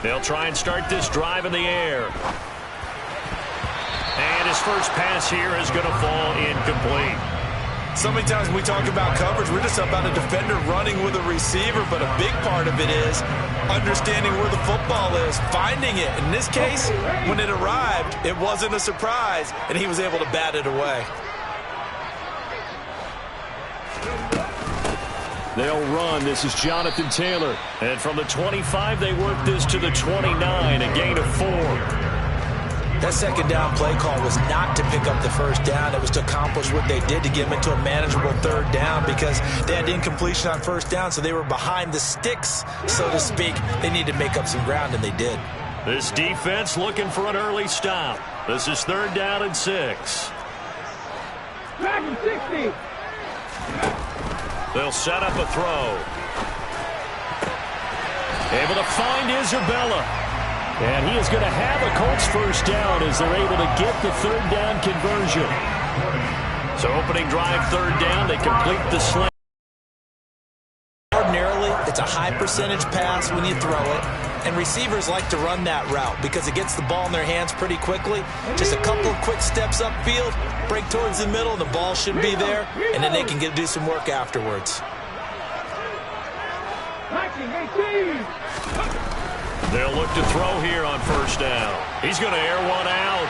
They'll try and start this drive in the air. And his first pass here is going to fall incomplete. So many times when we talk about coverage, we're just about a defender running with a receiver, but a big part of it is understanding where the football is, finding it. In this case, when it arrived, it wasn't a surprise, and he was able to bat it away. They'll run. This is Jonathan Taylor. And from the 25, they work this to the 29, a gain of 4. That second down play call was not to pick up the first down. It was to accomplish what they did to get them into a manageable third down because they had incompletion on first down, so they were behind the sticks, so to speak. They needed to make up some ground, and they did. This defense looking for an early stop. This is 3rd down and 6. Dragon 60. They'll set up a throw. Able to find Isabella. And he is going to have a Colts first down as they're able to get the 3rd down conversion. So opening drive, 3rd down. They complete the slant. Ordinarily, it's a high percentage pass when you throw it. And receivers like to run that route because it gets the ball in their hands pretty quickly. Just a couple of quick steps upfield, break towards the middle, the ball should be there, and then they can do some work afterwards. They'll look to throw here on first down. He's going to air one out.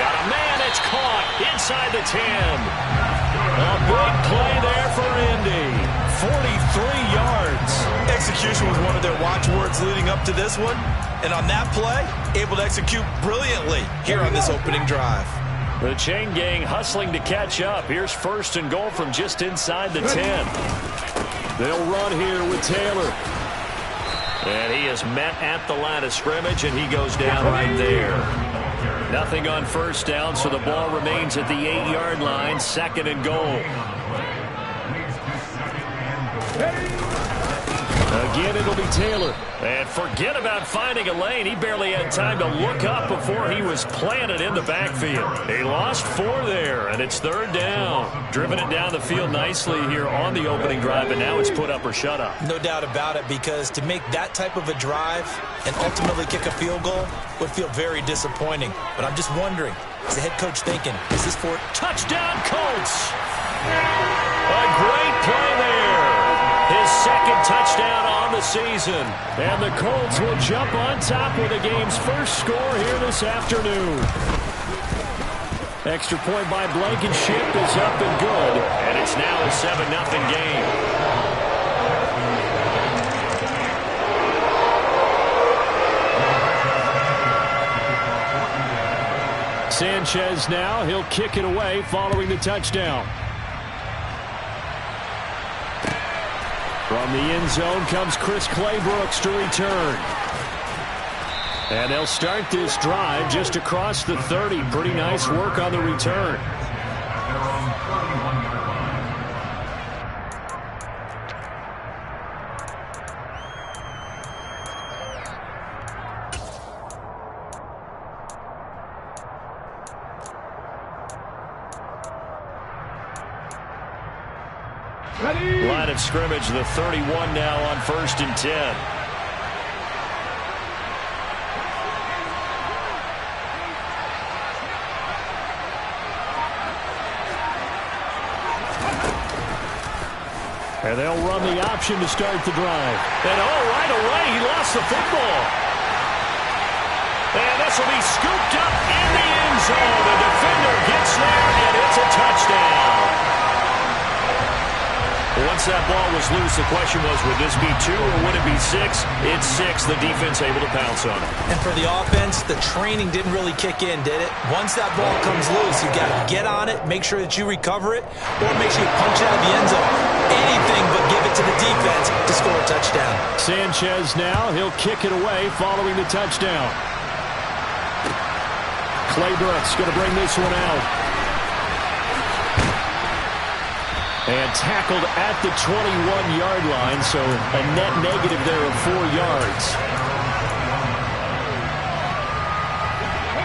Got a man, it's caught inside the 10. A big play there for Indy. 43 yards. Execution was one of their watchwords leading up to this one. And on that play, able to execute brilliantly here on this opening drive. The chain gang hustling to catch up. Here's 1st and goal from just inside the 10. They'll run here with Taylor. And he is met at the line of scrimmage, and he goes down right there. Nothing on first down, so the ball remains at the 8-yard line, 2nd and goal. Again, it'll be Taylor. And forget about finding a lane. He barely had time to look up before he was planted in the backfield. He lost 4 there, and it's 3rd down. Driven it down the field nicely here on the opening drive, and now it's put up or shut up. No doubt about it, because to make that type of a drive and ultimately kick a field goal would feel very disappointing. But I'm just wondering, is the head coach thinking, is this for touchdown Colts? A great play there. His 2nd touchdown on the season. And the Colts will jump on top with the game's first score here this afternoon. Extra point by Blankenship is up and good. And it's now a 7-0 game. Sanchez now, he'll kick it away following the touchdown. From the end zone comes Chris Claybrooks to return. And they'll start this drive just across the 30. Pretty nice work on the return. Line of scrimmage, the 31 now on 1st and 10. And they'll run the option to start the drive. And right away, he lost the football. And this will be scooped up in the end zone. The defender gets there, and it's a touchdown. Once that ball was loose, the question was, would this be 2 or would it be 6? It's 6. The defense able to pounce on it. And for the offense, the training didn't really kick in, did it? Once that ball comes loose, you've got to get on it, make sure that you recover it, or make sure you punch it out of the end zone. Anything but give it to the defense to score a touchdown. Sanchez now, he'll kick it away following the touchdown. Claybrooks going to bring this one out. And tackled at the 21-yard line, so a net negative there of 4 yards.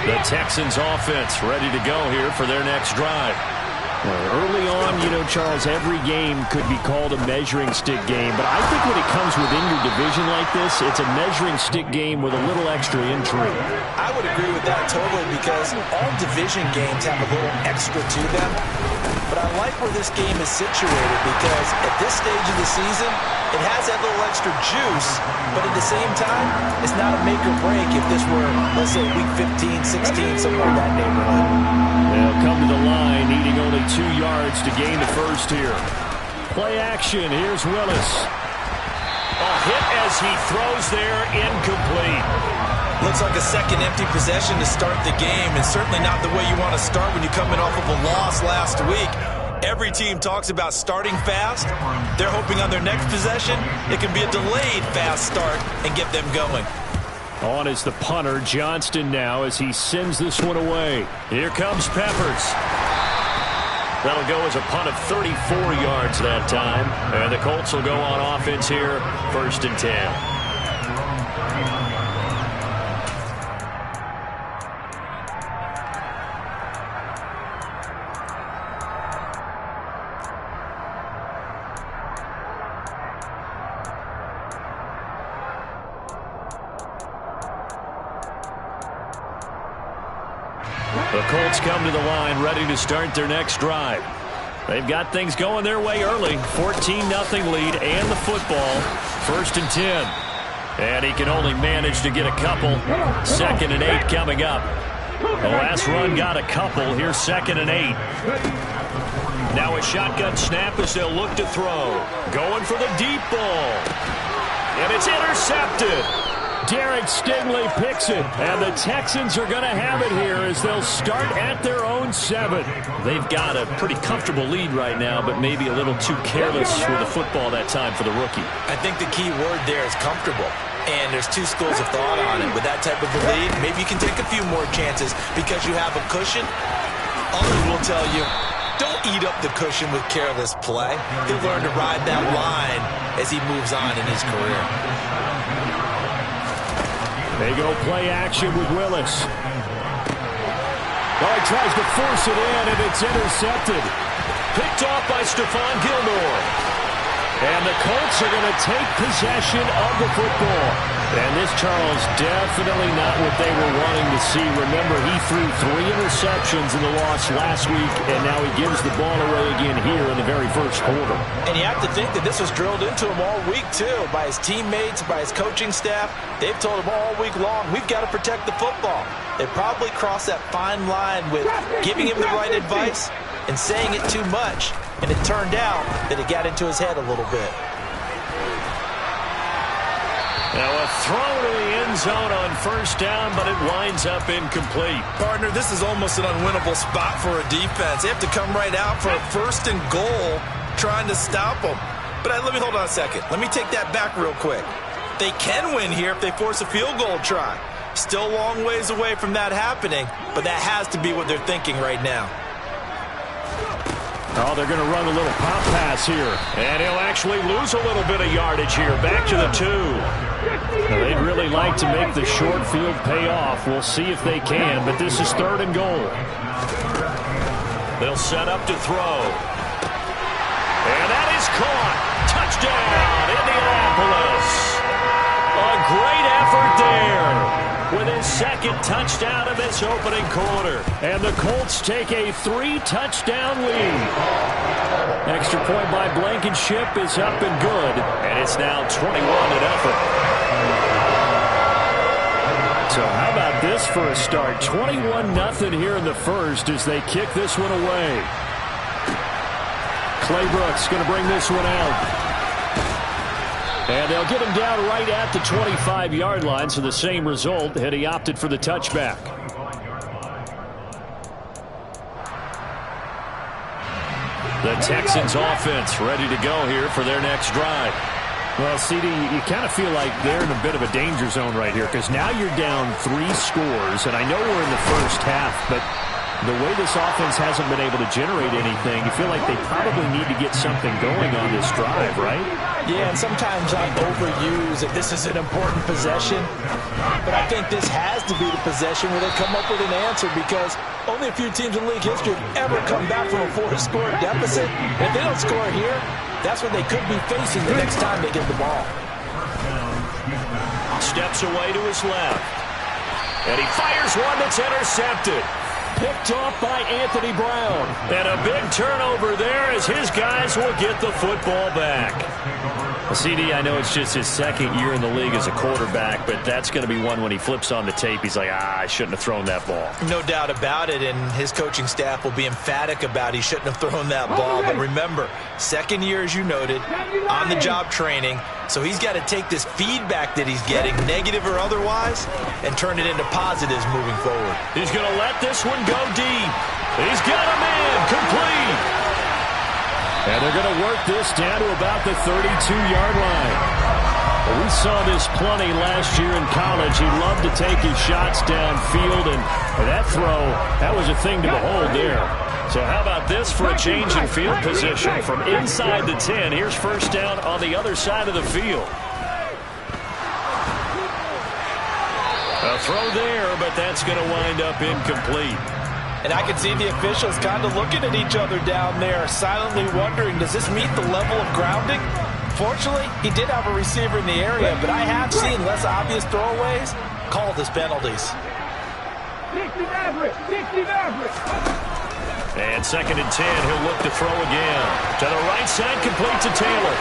The Texans offense ready to go here for their next drive. Early on, you know, Charles, every game could be called a measuring stick game. But I think when it comes within your division like this, it's a measuring stick game with a little extra intrigue. I would agree with that totally because all division games have a little extra to them. But I like where this game is situated because at this stage of the season, it has that little extra juice. But at the same time, it's not a make or break if this were, let's say, week 15, 16, somewhere in that neighborhood. They'll come to the line, needing only 2 yards to gain the first here. Play action. Here's Willis. A hit as he throws there, incomplete. Looks like a second empty possession to start the game, and certainly not the way you want to start when you're coming off of a loss last week. Every team talks about starting fast. They're hoping on their next possession, it can be a delayed fast start and get them going. On is the punter, Johnston now, as he sends this one away. Here comes Peppers. That'll go as a punt of 34 yards that time. And the Colts will go on offense here, 1st and 10. The Colts come to the line ready to start their next drive. They've got things going their way early. 14-0 lead and the football. 1st and 10. And he can only manage to get a couple. 2nd and 8 coming up. The last run got a couple. Here's 2nd and 8. Now a shotgun snap as they'll look to throw. Going for the deep ball. And it's intercepted. Derek Stingley picks it, and the Texans are going to have it here as they'll start at their own 7. They've got a pretty comfortable lead right now, but maybe a little too careless with the football that time for the rookie. I think the key word there is comfortable, and there's 2 schools of thought on it. With that type of a lead, maybe you can take a few more chances because you have a cushion. Others will tell you, don't eat up the cushion with careless play. He'll learn to ride that line as he moves on in his career. They go play action with Willis. Oh, he tries to force it in, and it's intercepted. Picked off by Stephon Gilmore. And the Colts are going to take possession of the football. And this, Charles, definitely not what they were wanting to see. Remember, he threw 3 interceptions in the loss last week, and now he gives the ball away again here in the very first quarter. And you have to think that this was drilled into him all week, too, by his teammates, by his coaching staff. They've told him all week long, we've got to protect the football. They probably crossed that fine line with giving him the right advice and saying it too much. And it turned out that it got into his head a little bit. Now a throw to the end zone on 1st down, but it winds up incomplete. Partner, this is almost an unwinnable spot for a defense. They have to come right out for a 1st and goal trying to stop them. But let me hold on a second. Let me take that back real quick. They can win here if they force a field goal try. Still a long ways away from that happening, but that has to be what they're thinking right now. Oh, they're going to run a little pop pass here. And he'll actually lose a little bit of yardage here. Back to the 2. Now, they'd really like to make the short field pay off. We'll see if they can, but this is 3rd and goal. They'll set up to throw. And that is caught. Touchdown, Indianapolis. A great effort there. With his 2nd touchdown of this opening quarter. And the Colts take a 3-touchdown lead. Extra point by Blankenship is up and good. And it's now 21-0. So how about this for a start? 21-0 here in the first as they kick this one away. Clay Brooks going to bring this one out. And they'll get him down right at the 25-yard line, so the same result had he opted for the touchback. The Texans offense ready to go here for their next drive. Well, CD, you kind of feel like they're in a bit of a danger zone right here because now you're down 3 scores, and I know we're in the first half, but The way this offense hasn't been able to generate anything, you feel like they probably need to get something going on this drive, right? Yeah, and sometimes I overuse that this is an important possession. But I think this has to be the possession where they come up with an answer, because only a few teams in league history have ever come back from a 4-score deficit. If they don't score here, that's what they could be facing the next time they get the ball. Steps away to his left. And he fires one that's intercepted. Picked off by Anthony Brown. And a big turnover there as his guys will get the football back. CD, I know it's just his second year in the league as a quarterback, but that's going to be one when he flips on the tape. He's like, I shouldn't have thrown that ball. No doubt about it, and his coaching staff will be emphatic about he shouldn't have thrown that ball. But remember, second year, as you noted, on-the-job training, so he's got to take this feedback that he's getting, negative or otherwise, and turn it into positives moving forward. He's going to let this one go deep. He's got a man complete. And they're going to work this down to about the 32-yard line. Well, we saw this plenty last year in college. He loved to take his shots downfield, and that throw, that was a thing to behold there. So how about this for a change in field position from inside the 10. Here's first down on the other side of the field. A throw there, but that's going to wind up incomplete. And I can see the officials kind of looking at each other down there, silently wondering, does this meet the level of grounding? Fortunately, he did have a receiver in the area, but I have seen less obvious throwaways called as penalties. 60 average, 60 average. And second and 10, he'll look to throw again. To the right side, complete to Taylor.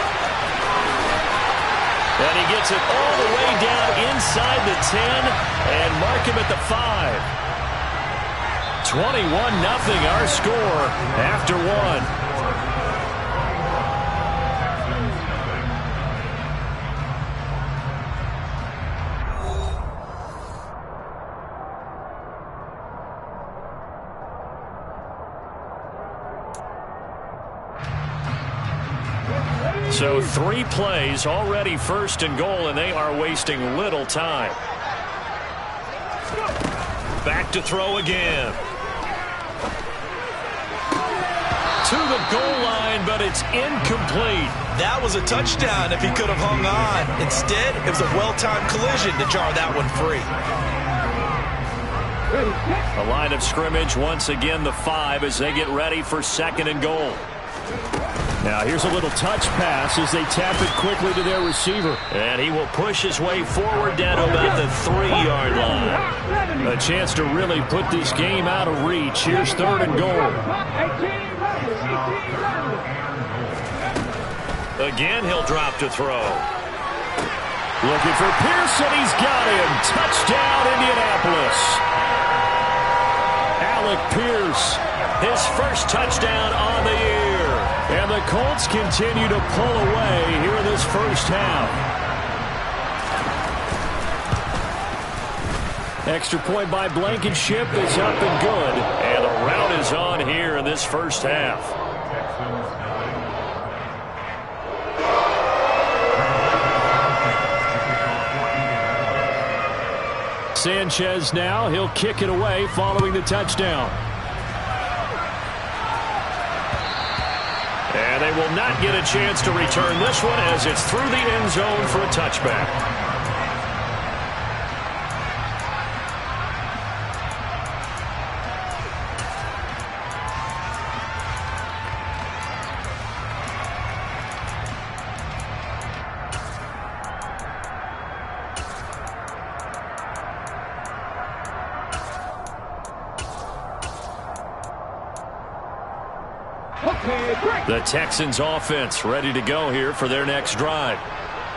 And he gets it all the way down inside the 10 and mark him at the 5. 21-0 our score after one. So 3 plays already first and goal, and they are wasting little time. Back to throw again. To the goal line, but it's incomplete. That was a touchdown if he could have hung on. Instead, it was a well-timed collision to jar that one free. A line of scrimmage, once again the 5 as they get ready for second and goal. Now here's a little touch pass as they tap it quickly to their receiver. And he will push his way forward down to about the 3-yard line. A chance to really put this game out of reach. Here's third and goal. Again, he'll drop to throw. Looking for Pearson. He's got him. Touchdown, Indianapolis. Alec Pierce, his first touchdown on the year. And the Colts continue to pull away here in this first half. Extra point by Blankenship is up and good. And the rout is on here in this first half. Sanchez now, he'll kick it away following the touchdown. And they will not get a chance to return this one as it's through the end zone for a touchback. The Texans offense ready to go here for their next drive.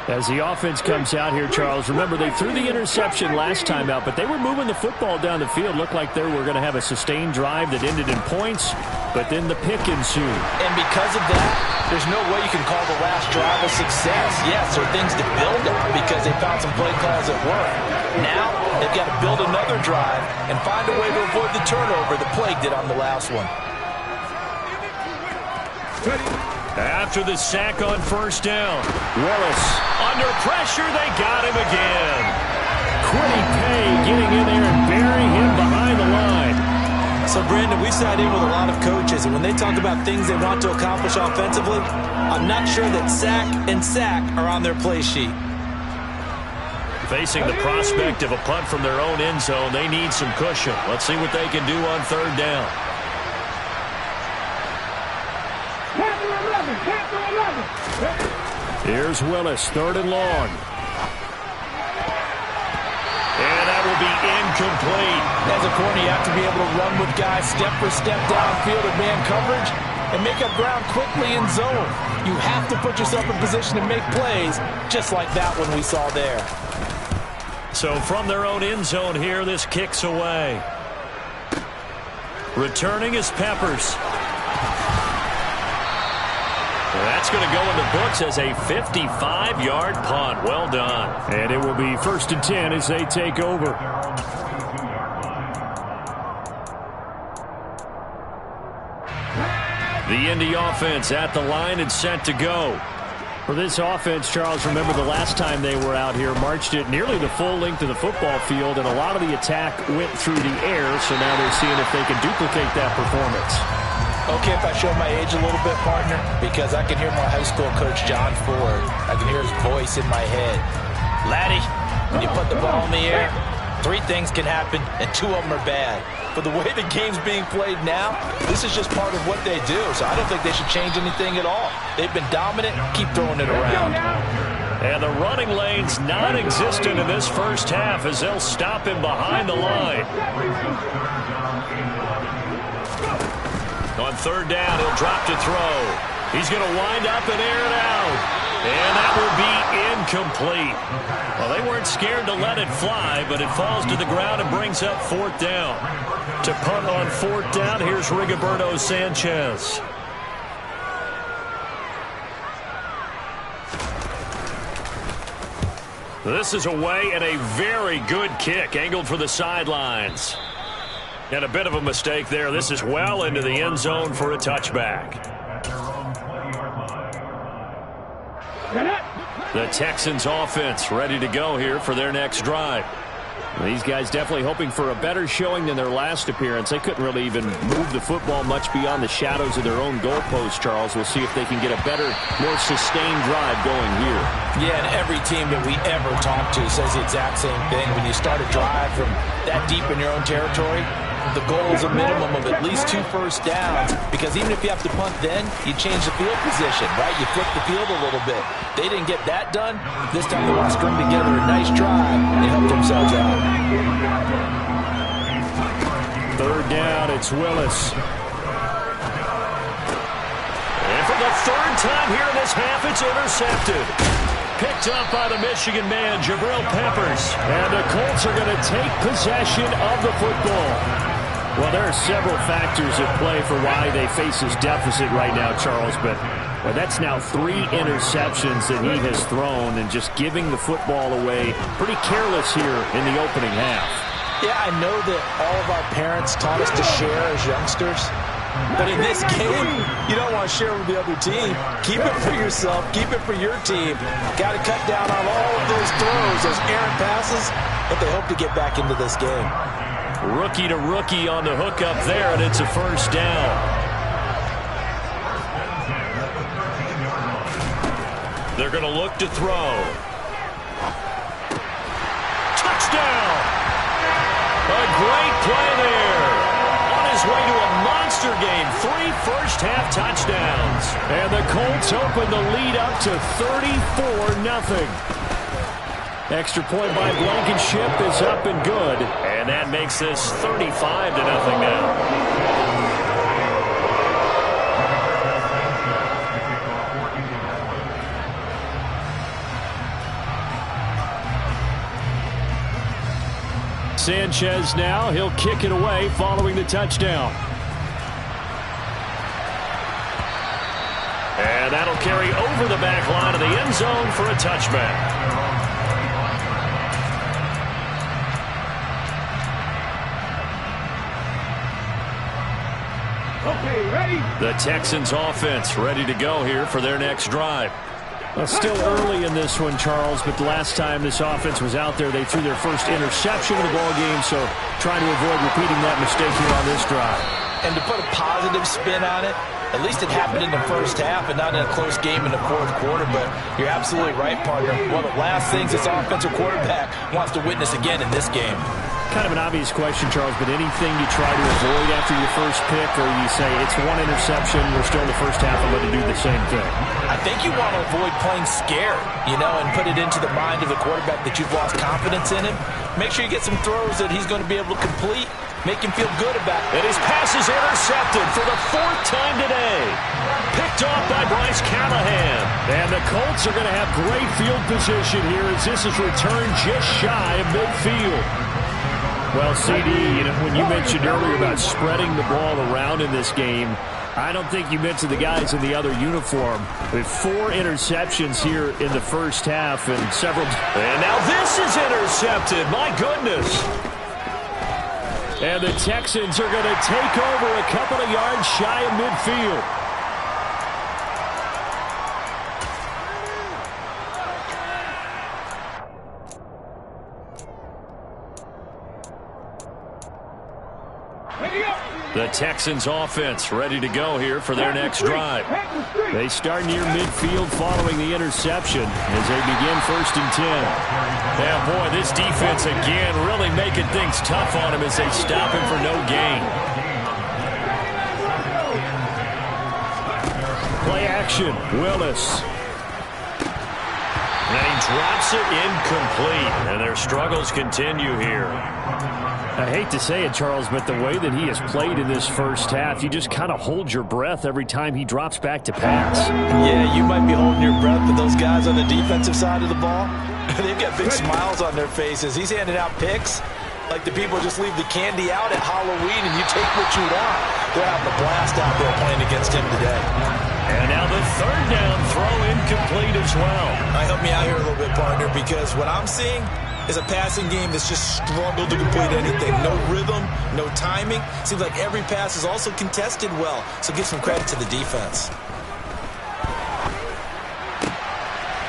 As the offense comes out here, Charles, remember they threw the interception last time out, but they were moving the football down the field. Looked like they were going to have a sustained drive that ended in points, but then the pick ensued. And because of that, there's no way you can call the last drive a success. Yes, there are things to build on because they found some play calls that work. Now, they've got to build another drive and find a way to avoid the turnover that plagued it on the last one. After the sack on first down, Willis under pressure. They got him again. Quiddy Pay getting in there and burying him behind the line. So So, Brandon, we sat in with a lot of coaches, and when they talk about things they want to accomplish offensively, I'm not sure that sack and sack are on their play sheet. Facing the prospect of a punt from their own end zone, they need some cushion. Let's see what they can do on third down. Here's Willis, third and long. And that will be incomplete. As a corner, you have to be able to run with guys step for step downfield in man coverage and make up ground quickly in zone. You have to put yourself in position to make plays, just like that one we saw there. So from their own end zone here, this kicks away. Returning is Peppers. That's going to go in the books as a 55-yard punt. Well done. And it will be 1st and 10 as they take over. The Indy offense at the line and set to go. For this offense, Charles, remember the last time they were out here, marched it nearly the full length of the football field, and a lot of the attack went through the air, so now they're seeing if they can duplicate that performance. Okay, if I show my age a little bit, partner, because I can hear my high school coach, John Ford. I can hear his voice in my head. Laddie, when you put the ball in the air, 3 things can happen, and 2 of them are bad. But the way the game's being played now, this is just part of what they do. So I don't think they should change anything at all. They've been dominant. Keep throwing it around. And the running lane's non-existent in this first half as they'll stop him behind the line. On third down, he'll drop to throw. He's going to wind up and air it out. And that will be incomplete. Well, they weren't scared to let it fly, but it falls to the ground and brings up 4th down. To punt on 4th down, here's Rigoberto Sanchez. This is away and a very good kick, angled for the sidelines. And a bit of a mistake there. This is well into the end zone for a touchback. The Texans offense ready to go here for their next drive. These guys definitely hoping for a better showing than their last appearance. They couldn't really even move the football much beyond the shadows of their own goalpost, Charles. We'll see if they can get a better, more sustained drive going here. Yeah, and every team that we ever talk to says the exact same thing. When you start a drive from that deep in your own territory, the goal is a minimum of at least 2 first downs, because even if you have to punt then, you change the field position, right? You flip the field a little bit. They didn't get that done. This time they want to string together a nice drive and help themselves out. Third down, it's Willis. And for the 3rd time here in this half, it's intercepted. Picked up by the Michigan man, Jabril Peppers. And the Colts are going to take possession of the football. Well, there are several factors at play for why they face this deficit right now, Charles, but that's now 3 interceptions that he has thrown, and just giving the football away pretty careless here in the opening half. Yeah, I know that all of our parents taught us to share as youngsters, but in this game, you don't want to share with the other team. Keep it for yourself. Keep it for your team. Got to cut down on all of those throws, those errant passes, but they hope to get back into this game. Rookie to rookie on the hook up there, and it's a 1st down. They're going to look to throw. Touchdown! A great play there. On his way to a monster game. 3 first-half touchdowns. And the Colts open the lead up to 34-0. Extra point by Blankenship is up and good. And that makes this 35-0 now. Sanchez now, he'll kick it away following the touchdown. And that'll carry over the back line of the end zone for a touchback. Okay, ready? The Texans offense ready to go here for their next drive. Well, still early in this one, Charles, but the last time this offense was out there, they threw their first interception of the ball game, so trying to avoid repeating that mistake here on this drive. And to put a positive spin on it, at least it happened in the first half and not in a close game in the fourth quarter, but you're absolutely right, partner. One of the last things this offensive quarterback wants to witness again in this game. Kind of an obvious question, Charles, but anything you try to avoid after your first pick, or you say it's one interception, we're still in the first half, I'm going to do the same thing? I think you want to avoid playing scared, and put it into the mind of the quarterback that you've lost confidence in him. Make sure you get some throws that he's going to be able to complete, make him feel good about it. And his pass is intercepted for the fourth time today. Picked off by Bryce Callahan. And the Colts are going to have great field position here as this is returned just shy of midfield. Well, CD, when you mentioned earlier about spreading the ball around in this game, I don't think you mentioned the guys in the other uniform. With 4 interceptions here in the first half and several. And now this is intercepted. My goodness. And the Texans are going to take over a couple of yards shy of midfield. The Texans offense ready to go here for their next drive. They start near midfield following the interception as they begin 1st and 10. Yeah, boy, this defense again really making things tough on him as they stop him for no gain. Play action, Willis. And he drops it incomplete, and their struggles continue here. I hate to say it, Charles, but the way that he has played in this first half, you just kind of hold your breath every time he drops back to pass. Yeah, you might be holding your breath, but those guys on the defensive side of the ball, they've got big smiles on their faces. He's handing out picks like the people just leave the candy out at Halloween and you take what you want. They're having a blast out there playing against him today. And now the 3rd down throw incomplete as well. Help me out here a little bit, partner, because what I'm seeing is a passing game that's just struggled to complete anything. No rhythm, no timing. Seems like every pass is also contested well, so give some credit to the defense.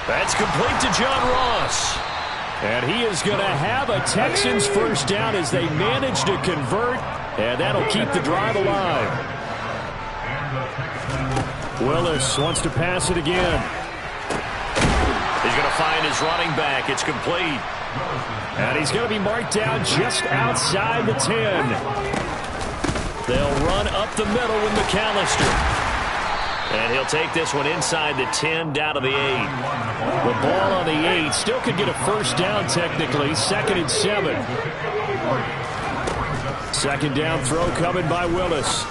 That's complete to John Ross. And he is going to have a Texans first down as they manage to convert, and that'll keep the drive alive. Willis wants to pass it again. He's going to find his running back. It's complete. And he's going to be marked down just outside the 10. They'll run up the middle with McAllister. And he'll take this one inside the 10 down to the 8. The ball on the 8 still could get a first down technically. 2nd and 7. 2nd down throw coming by Willis.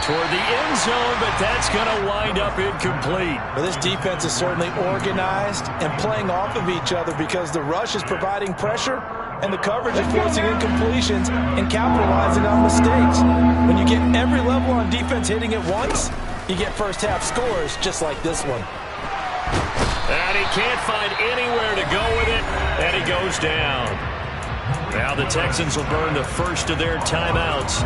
Toward the end zone, but that's going to wind up incomplete. Well, this defense is certainly organized and playing off of each other because the rush is providing pressure and the coverage is forcing incompletions and capitalizing on mistakes. When you get every level on defense hitting at once, you get first half scores just like this one. And he can't find anywhere to go with it, and he goes down. Now the Texans will burn the first of their timeouts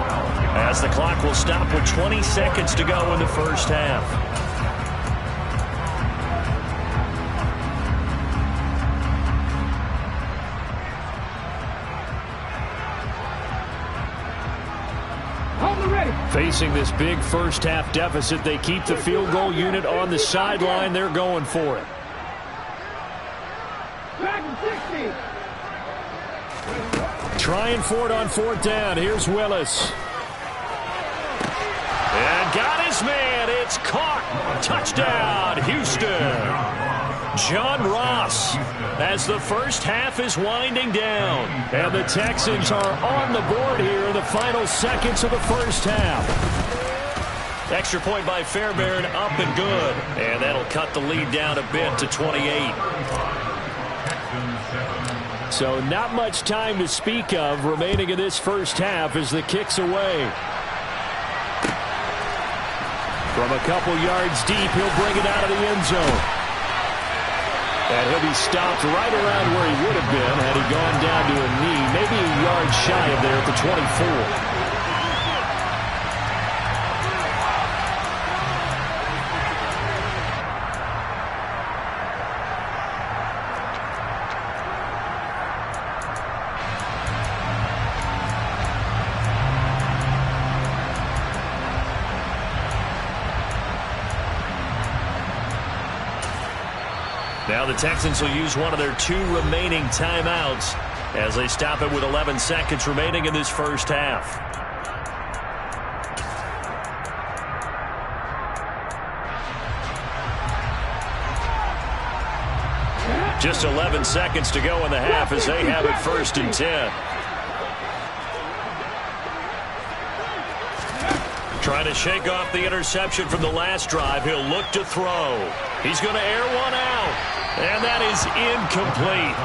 as the clock will stop with 20 seconds to go in the first half. Facing this big first half deficit, they keep the field goal unit on the sideline. They're going for it. Trying for it on 4th down. Here's Willis. And got his man. It's caught. Touchdown, Houston. John Ross as the first half is winding down. And the Texans are on the board here in the final seconds of the first half. Extra point by Fairbairn, up and good. And that'll cut the lead down a bit to 28. So not much time to speak of remaining in this first half as the kick's away. From a couple yards deep, he'll bring it out of the end zone. And he'll be stopped right around where he would have been had he gone down to a knee, maybe a yard shy of there at the 24. Now the Texans will use one of their 2 remaining timeouts as they stop it with 11 seconds remaining in this first half. Just 11 seconds to go in the half as they have it 1st and 10. Trying to shake off the interception from the last drive. He'll look to throw. He's going to air one out. And that is incomplete.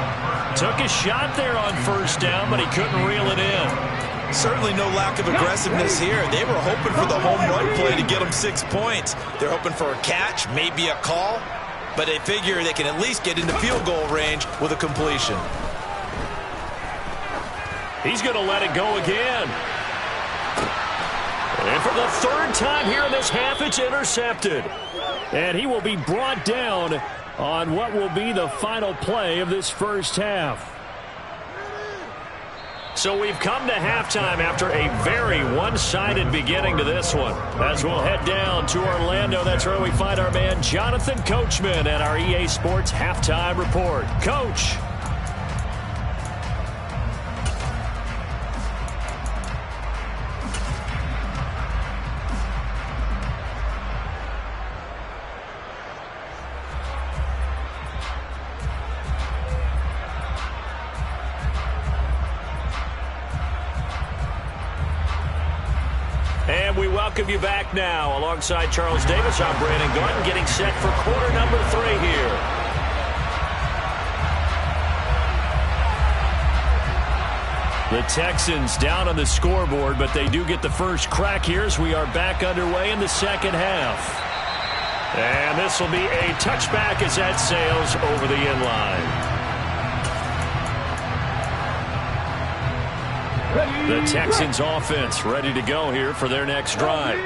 Took a shot there on 1st down, but he couldn't reel it in. Certainly no lack of aggressiveness here. They were hoping for the home run play to get them 6 points. They're hoping for a catch, maybe a call. But they figure they can at least get into field goal range with a completion. He's going to let it go again. And for the 3rd time here in this half, it's intercepted. And he will be brought down on what will be the final play of this first half. So we've come to halftime after a very one-sided beginning to this one. As we'll head down to Orlando, that's where we find our man Jonathan Coachman at our EA Sports Halftime Report. Coach. And we welcome you back now. Alongside Charles Davis, I'm Brandon Gordon, getting set for quarter number 3 here. The Texans down on the scoreboard, but they do get the first crack here as we are back underway in the second half. And this will be a touchback as that sails over the end line. The Texans offense ready to go here for their next drive.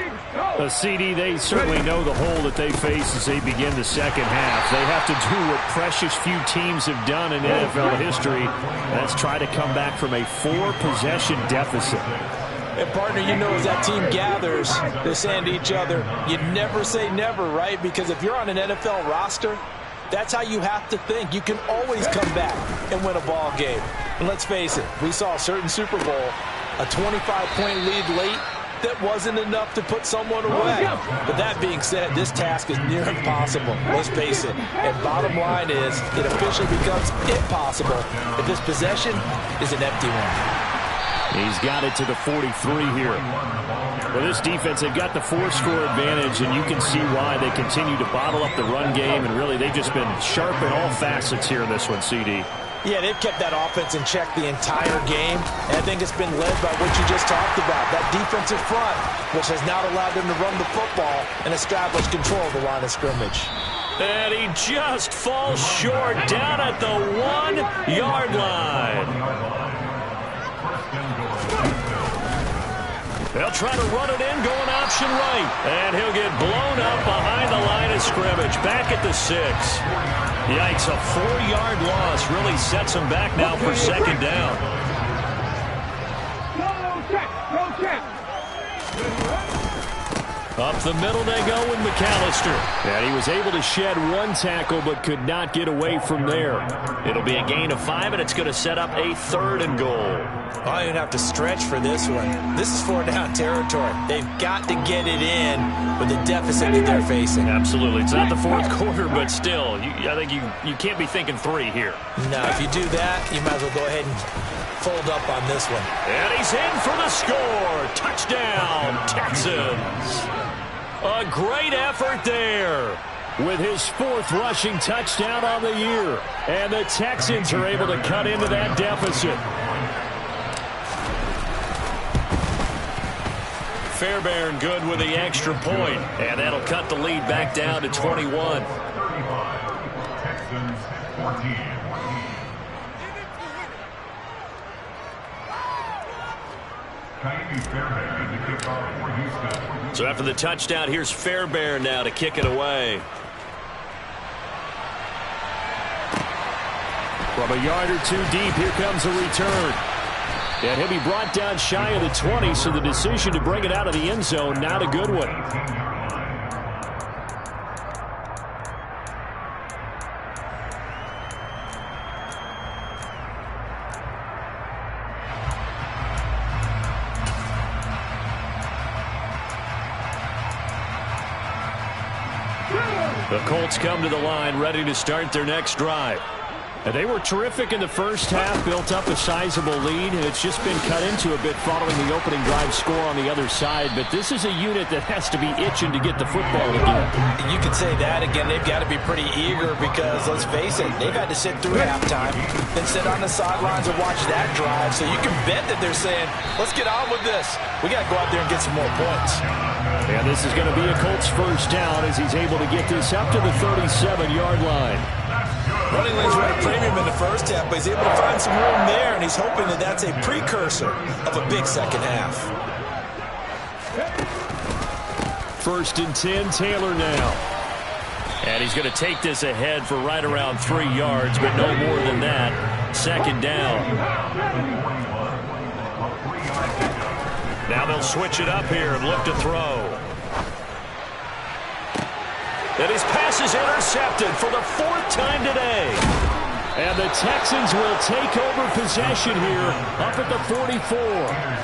CD, they certainly know the hole that they face as they begin the second half. They have to do what precious few teams have done in NFL history. That's try to come back from a 4-possession deficit. And partner, you know, as that team gathers, they're saying to each other, you never say never, right? Because if you're on an NFL roster, that's how you have to think. You can always come back and win a ball game. And let's face it, we saw a certain Super Bowl, a 25-point lead late that wasn't enough to put someone away. But that being said, this task is near impossible. Let's face it. And bottom line is, it officially becomes impossible if this possession is an empty one. He's got it to the 43 here. Well, this defense, they've got the 4-score advantage, and you can see why they continue to bottle up the run game, and really they've just been sharp in all facets here in this one, CD. Yeah, they've kept that offense in check the entire game, and I think it's been led by what you just talked about, that defensive front, which has not allowed them to run the football and establish control of the line of scrimmage. And he just falls short down at the 1-yard line. They'll try to run it in, going option right. And he'll get blown up behind the line of scrimmage, back at the 6. Yikes, a 4-yard loss really sets him back now for second down. Go check. Up the middle they go with McAllister. And he was able to shed 1 tackle but could not get away from there. It'll be a gain of 5, and it's going to set up a 3rd and goal. I don't have to stretch for this one. This is 4-down territory. They've got to get it in with the deficit that they're facing. Absolutely. It's not the 4th quarter, but still, I think you can't be thinking 3 here. No, if you do that, you might as well go ahead and fold up on this one. And he's in for the score. Touchdown, Texans. A great effort there. With his 4th rushing touchdown on the year. And the Texans are able to cut into that deficit. Fairbairn good with the extra point. And that'll cut the lead back down to 21. Texans 14. Fairbairn, the kickoff for Houston. So after the touchdown, here's Fairbairn now to kick it away. From a yard or 2 deep, here comes a return. And he'll be brought down shy of the 20, so the decision to bring it out of the end zone, not a good one. The Colts come to the line ready to start their next drive. And they were terrific in the first half, built up a sizable lead, and it's just been cut into a bit following the opening drive score on the other side. But this is a unit that has to be itching to get the football again. You can say that again. They've got to be pretty eager because, let's face it, they've had to sit through halftime, then sit on the sidelines and watch that drive. So you can bet that they're saying, let's get on with this. We got to go out there and get some more points. And this is going to be a Colts first down as he's able to get this up to the 37-yard line. Running lanes were at a premium in the first half, but he's able to find some room there, and he's hoping that that's a precursor of a big second half. First and 10, Taylor now. And he's going to take this ahead for right around 3 yards, but no more than that. Second down. Now they'll switch it up here and look to throw. And his pass is intercepted for the 4th time today. And the Texans will take over possession here up at the 44.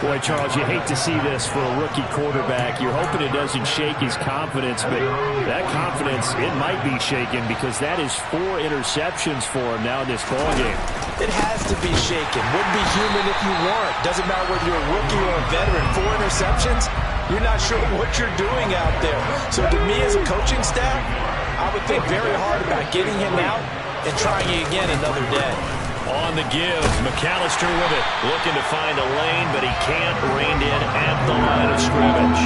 Boy, Charles, you hate to see this for a rookie quarterback. You're hoping it doesn't shake his confidence, but that confidence, it might be shaken because that is 4 interceptions for him now in this ballgame. It has to be shaken. Wouldn't be human if you weren't. Doesn't matter whether you're a rookie or a veteran. 4 interceptions, you're not sure what you're doing out there. So to me as a coaching staff, I would think very hard about getting him out and trying it again another day. On the give, McAllister with it. Looking to find a lane, but he can't. Reined in at the line of scrimmage.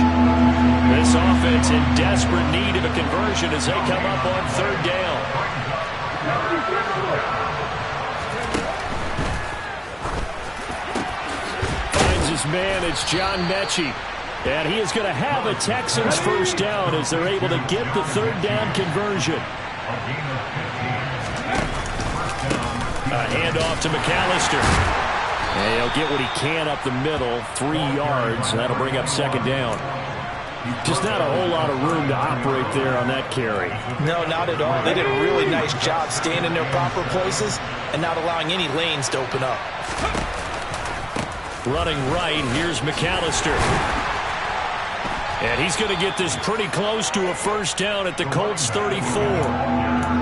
This offense in desperate need of a conversion as they come up on 3rd down. Finds his man. It's John Mechie. And he is going to have a Texans first down as they're able to get the 3rd down conversion. A handoff to McAllister. And he'll get what he can up the middle, 3 yards. That'll bring up 2nd down. Just not a whole lot of room to operate there on that carry. No, not at all. They did a really nice job staying in their proper places and not allowing any lanes to open up. Running right, here's McAllister. And he's going to get this pretty close to a first down at the Colts 34.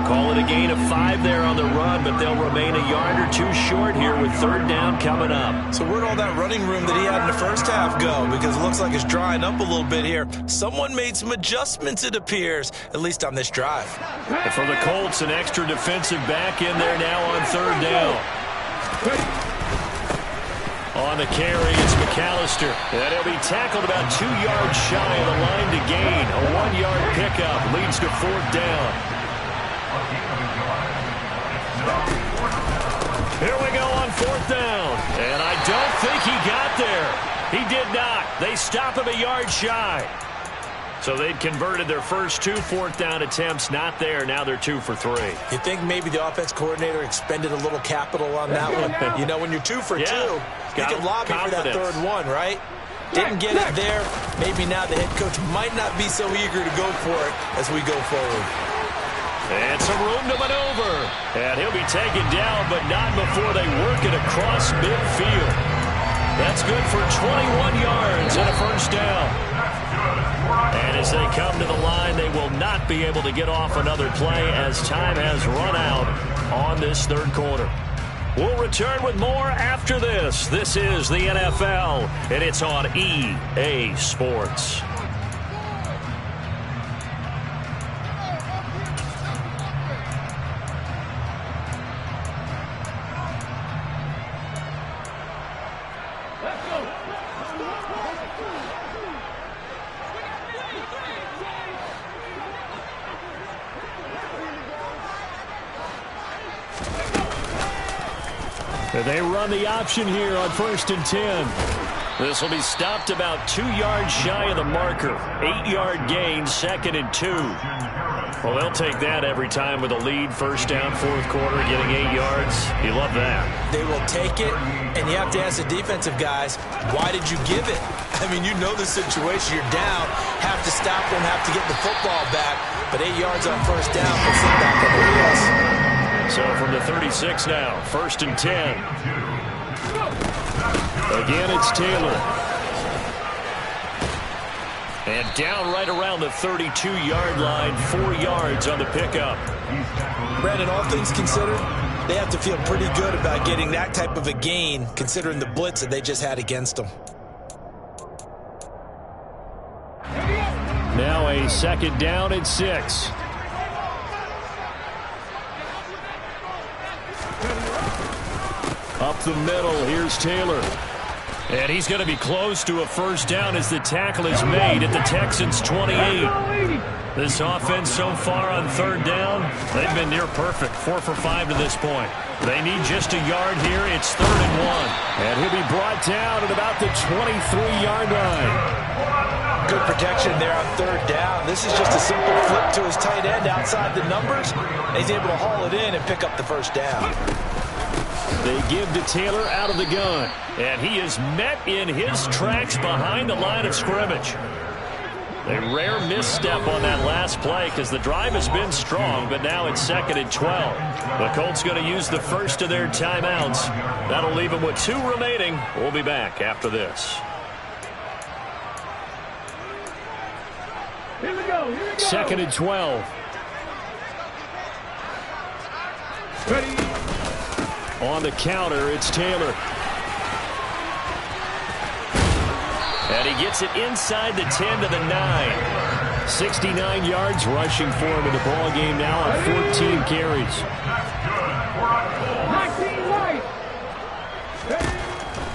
Call it a gain of 5 there on the run, but they'll remain a yard or 2 short here with 3rd down coming up. So where'd all that running room that he had in the first half go? Because it looks like it's drying up a little bit here. Someone made some adjustments, it appears, at least on this drive. And for the Colts, an extra defensive back in there now on 3rd down. On the carry, it's McAllister. And he'll be tackled about 2 yards shy of the line to gain. A 1-yard pickup leads to 4th down. Here we go on 4th down. And I don't think he got there. He did not. They stop him a yard shy. So they'd converted their first 2 4th down attempts. Not there. Now they're 2 for 3. You think maybe the offense coordinator expended a little capital on that one? You know, when you're 2 for 2, you can lobby for that 3rd one, right? Didn't get it there. Maybe now the head coach might not be so eager to go for it as we go forward. And some room to maneuver. And he'll be taken down, but not before they work it across midfield. That's good for 21 yards and a first down. And as they come to the line, they will not be able to get off another play as time has run out on this 3rd quarter. We'll return with more after this. This is the NFL, and it's on EA Sports. They run the option here on 1st and 10. This will be stopped about 2 yards shy of the marker. 8-yard gain, 2nd and 2. Well, they'll take that every time with a lead. First down, 4th quarter, getting 8 yards. You love that. They will take it, and you have to ask the defensive guys, why did you give it? I mean, you know the situation. You're down, have to stop them, have to get the football back. But 8 yards on first down puts them back on the wheels. So from the 36 now, 1st and 10. Again, it's Taylor. And down right around the 32-yard line, 4 yards on the pickup. Brandon, all things considered, they have to feel pretty good about getting that type of a gain, considering the blitz that they just had against them. Now a 2nd down and 6. Up the middle, here's Taylor. And he's going to be close to a 1st down as the tackle is made at the Texans' 28. This offense so far on 3rd down, they've been near perfect, 4 for 5 to this point. They need just a yard here. It's 3rd and 1. And he'll be brought down at about the 23-yard line. Good protection there on 3rd down. This is just a simple flip to his tight end outside the numbers. He's able to haul it in and pick up the 1st down. They give to Taylor out of the gun. And he is met in his tracks behind the line of scrimmage. A rare misstep on that last play because the drive has been strong, but now it's 2nd and 12. The Colts going to use the first of their timeouts. That'll leave them with 2 remaining. We'll be back after this. Here we go. 2nd and 12. Ready. On the counter, it's Taylor. And he gets it inside the 10 to the 9. 69 yards rushing for him in the ball game now on 14 carries. 19 right.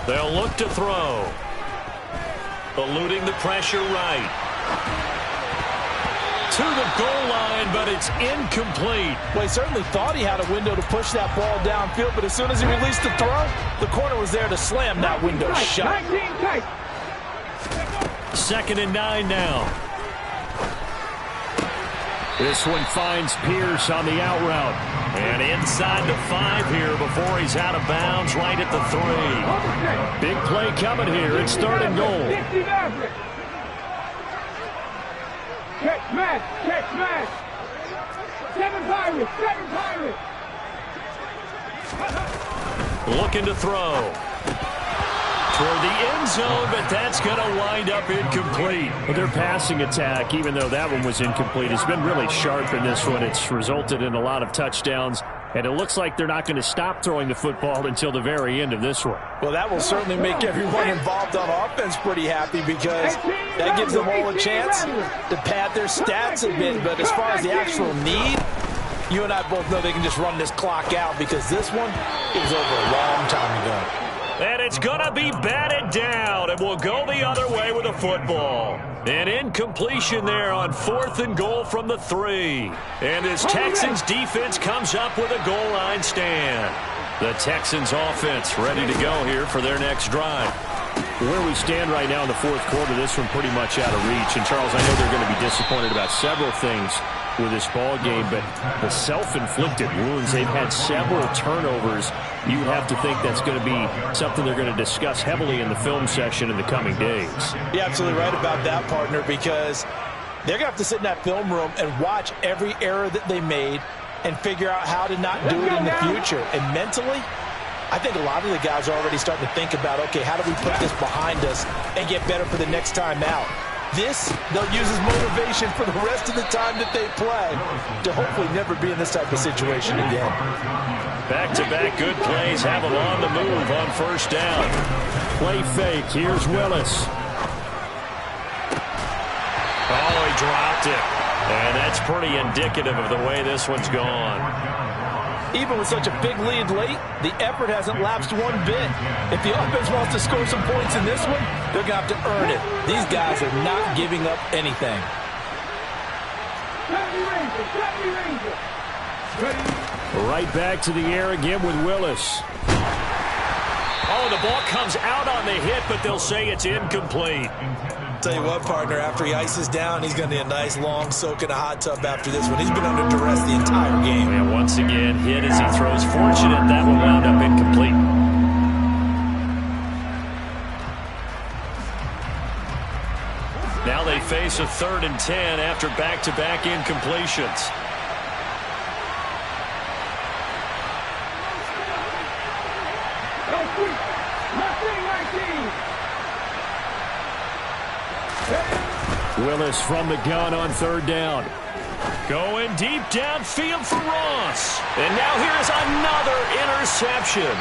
They'll look to throw. Eluding the pressure right. To the goal line, but it's incomplete. Well, he certainly thought he had a window to push that ball downfield, but as soon as he released the throw, the corner was there to slam that window shut. 19 tight. 2nd and 9 now. This one finds Pierce on the out route. And inside the 5 here before he's out of bounds right at the 3. Big play coming here. It's 3rd and goal. 50 Maverick. Catch smash. Catch smash. 7 Pirates. 7 Pirates. Looking to throw. Toward the end zone, but that's going to wind up incomplete. But their passing attack, even though that one was incomplete, has been really sharp in this one. It's resulted in a lot of touchdowns, and it looks like they're not going to stop throwing the football until the very end of this one. Well, that will certainly make everyone involved on offense pretty happy because that gives them all a chance to pad their stats a bit. But as far as the actual need, you and I both know they can just run this clock out because this one is over a long time ago. And it's going to be batted down, and we'll go the other way with a football. An incompletion there on 4th and goal from the 3. And this Texans defense comes up with a goal line stand. The Texans offense ready to go here for their next drive. Where we stand right now in the 4th quarter, this one pretty much out of reach. And, Charles, I know they're going to be disappointed about several things with this ball game, but the self-inflicted wounds, they've had several turnovers. You have to think that's going to be something they're going to discuss heavily in the film session in the coming days. You're absolutely right about that, partner, because they're going to have to sit in that film room and watch every error that they made and figure out how to not do it in the future. And mentally, I think a lot of the guys are already starting to think about, okay, how do we put this behind us and get better for the next time out? This, they'll use as motivation for the rest of the time that they play to hopefully never be in this type of situation again. Back-to-back good plays have them on the move on 1st down. Play fake. Here's Willis. Oh, he dropped it. And that's pretty indicative of the way this one's gone. Even with such a big lead late, the effort hasn't lapsed one bit. If the offense wants to score some points in this one, they're going to have to earn it. These guys are not giving up anything. Right back to the air again with Willis. Oh, the ball comes out on the hit, but they'll say it's incomplete. Tell you what, partner, after he ices down, he's going to need a nice long soak in a hot tub after this one. He's been under duress the entire game. And once again, hit as he throws. Fortunate that one wound up incomplete. Now they face a 3rd and 10 after back-to-back incompletions. Willis from the gun on third down. Going deep downfield for Ross. And now here's another interception.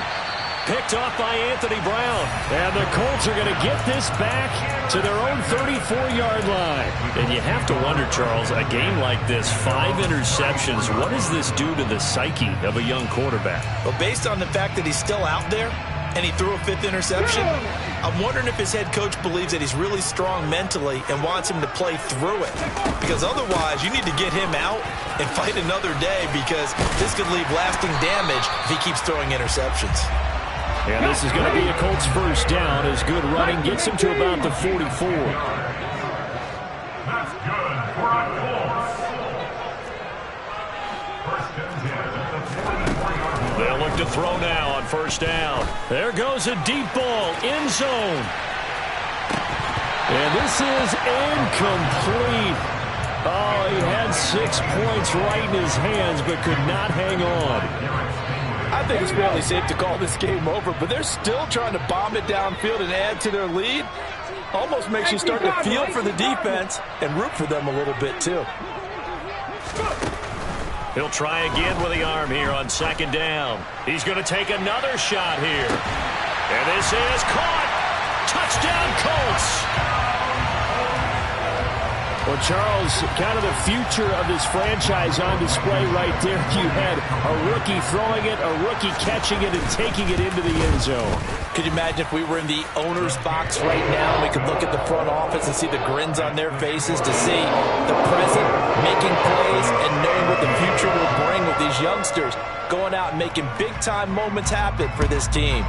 Picked off by Anthony Brown. And the Colts are going to get this back to their own 34-yard line. And you have to wonder, Charles, a game like this, 5 interceptions, what does this do to the psyche of a young quarterback? Well, based on the fact that he's still out there and he threw a 5th interception, I'm wondering if his head coach believes that he's really strong mentally and wants him to play through it. Because otherwise, you need to get him out and fight another day, because this could leave lasting damage if he keeps throwing interceptions. And this is going to be a Colts first down as good running gets him to about the 44. That's good for a Colts. First and 10 at the 44-yard line. They'll look to throw now on first down. There goes a deep ball, end zone. And this is incomplete. Oh, he had 6 points right in his hands but could not hang on. I think it's fairly safe to call this game over, but they're still trying to bomb it downfield and add to their lead. Almost makes you start to feel for the defense and root for them a little bit too. He'll try again with the arm here on second down. He's going to take another shot here. And this is caught. Touchdown, Colts. Well, Charles, kind of the future of this franchise on display right there. You had a rookie throwing it, a rookie catching it, and taking it into the end zone. Could you imagine if we were in the owner's box right now and we could look at the front office and see the grins on their faces, to see the present making plays and knowing what the future will bring with these youngsters going out and making big-time moments happen for this team.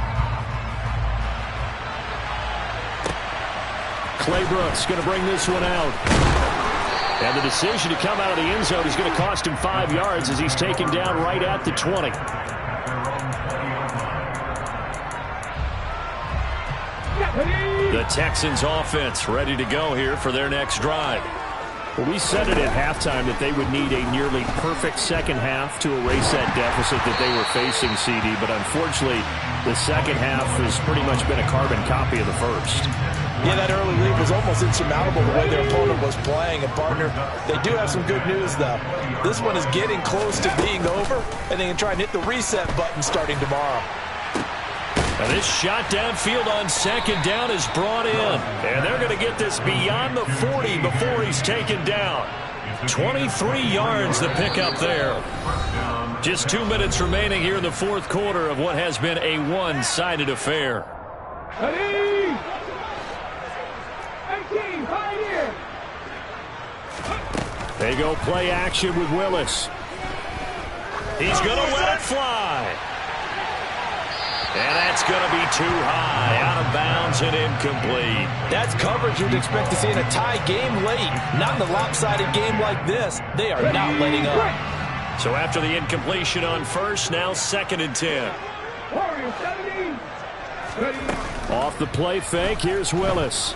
Clay Brooks going to bring this one out. And the decision to come out of the end zone is going to cost him 5 yards as he's taken down right at the 20. The Texans offense ready to go here for their next drive. Well, we said it at halftime that they would need a nearly perfect second half to erase that deficit that they were facing, CD. But unfortunately, the second half has pretty much been a carbon copy of the first. Yeah, that early lead was almost insurmountable the way their opponent was playing. And, partner, they do have some good news, though. This one is getting close to being over, and they can try and hit the reset button starting tomorrow. And this shot downfield on second down is brought in. And they're going to get this beyond the 40 before he's taken down. 23 yards the pickup there. Just 2 minutes remaining here in the fourth quarter of what has been a one-sided affair. Ready? 18, Pioneer. They go play action with Willis. He's going to let it fly. And that's going to be too high, out of bounds and incomplete. That's coverage you'd expect to see in a tie game late. Not in a lopsided game like this. They are not letting up. So after the incompletion on first, now second and 10. Warrior 70. Ready? Off the play fake, here's Willis.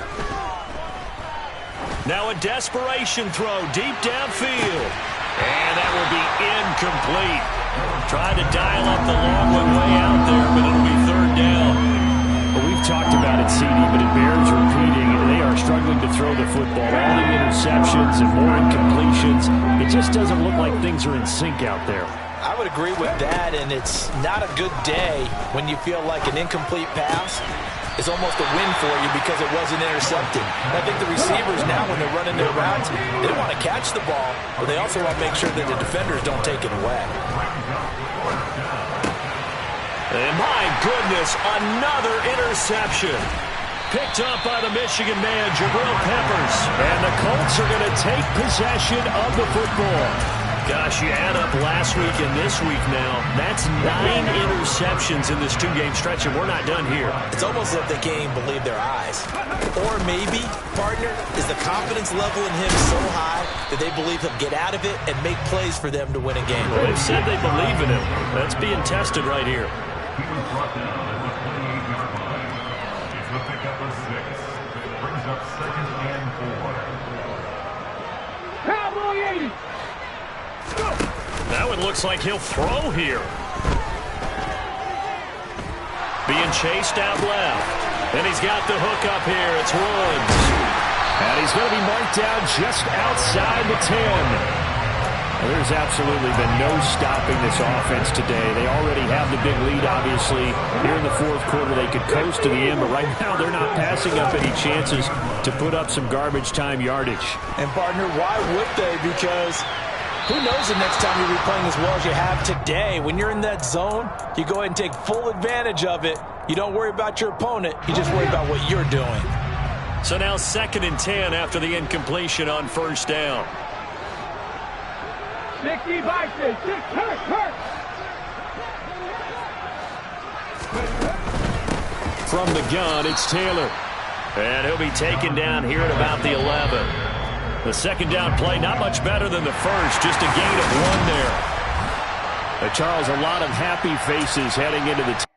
Now a desperation throw deep downfield. And that will be incomplete. Trying to dial up the long one way out there, but it'll be third down. Well, we've talked about it, CD, but it bears repeating. They are struggling to throw the football. All the interceptions and more incompletions. It just doesn't look like things are in sync out there. I would agree with that, and it's not a good day when you feel like an incomplete pass is almost a win for you because it wasn't intercepted. I think the receivers now, when they're running their routes, they want to catch the ball, but they also want to make sure that the defenders don't take it away. And my goodness, another interception. Picked up by the Michigan man, Jabril Peppers. And the Colts are going to take possession of the football. Gosh, you add up last week and this week now, that's 9 interceptions in this two-game stretch, and we're not done here. It's almost as if they can't even believe their eyes. Or maybe, partner, is the confidence level in him so high that they believe he'll get out of it and make plays for them to win a game. Well, they've said they believe in him. That's being tested right here. He was brought down at the 28-yard line. It's the pickup of 6. Brings up second and 4. Cowboy 80. That one looks like he'll throw here. Being chased out left. And he's got the hook up here. It's Woods. And he's going to be marked down just outside the 10. There's absolutely been no stopping this offense today. They already have the big lead, obviously. Here in the fourth quarter, they could coast to the end, but right now they're not passing up any chances to put up some garbage time yardage. And, partner, why would they? Because who knows the next time you'll be playing as well as you have today. When you're in that zone, you go ahead and take full advantage of it. You don't worry about your opponent. You just worry about what you're doing. So now 2nd and 10 after the incompletion on first down. 60 Bison, 6 hurt. From the gun, it's Taylor. And he'll be taken down here at about the 11. The second down play, not much better than the first, just a gain of 1 there. Charles, a lot of happy faces heading into the